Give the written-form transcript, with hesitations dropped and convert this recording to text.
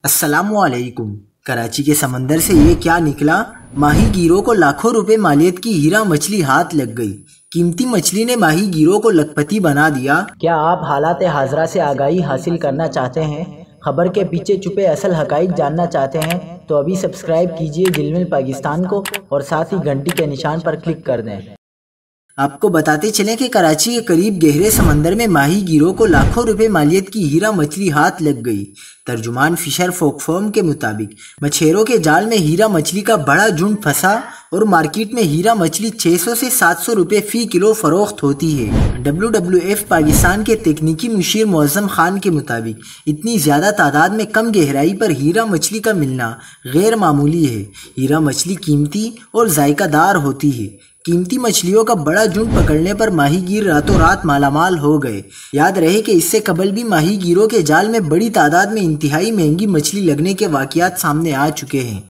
अस्सलामुअलैकुम। कराची के समंदर से ये क्या निकला, माहीगीरों को लाखों रुपए मालियत की हीरा मछली हाथ लग गई। कीमती मछली ने माहीगीरों को लखपति बना दिया। क्या आप हालात हाजरा से आगाही हासिल करना चाहते हैं? खबर के पीछे छुपे असल हकाइक जानना चाहते हैं? तो अभी सब्सक्राइब कीजिए जिलमिल पाकिस्तान को और साथ ही घंटी के निशान पर क्लिक कर दें। आपको बताते चलें कि कराची के करीब गहरे समंदर में माहीगीरों को लाखों रुपए मालियत की हीरा मछली हाथ लग गई। तर्जुमान फिशर फोकफॉर्म के मुताबिक मछेरों के जाल में हीरा मछली का बड़ा झुंड फंसा और मार्केट में हीरा मछली 600 से 700 रुपए फी किलो फरोख्त होती है। WWF पाकिस्तान के तकनीकी मुशीर मौज़म खान के मुताबिक इतनी ज़्यादा तादाद में कम गहराई पर हीरा मछली का मिलना गैर मामूली है। हीरा मछली कीमती और जायकादार होती है। कीमती मछलियों का बड़ा झुंड पकड़ने पर माहीगीर रातों रात मालामाल हो गए। याद रहे कि इससे कबल भी माहीगीरों के जाल में बड़ी तादाद में इंतहाई महंगी मछली लगने के वाक़यात सामने आ चुके हैं।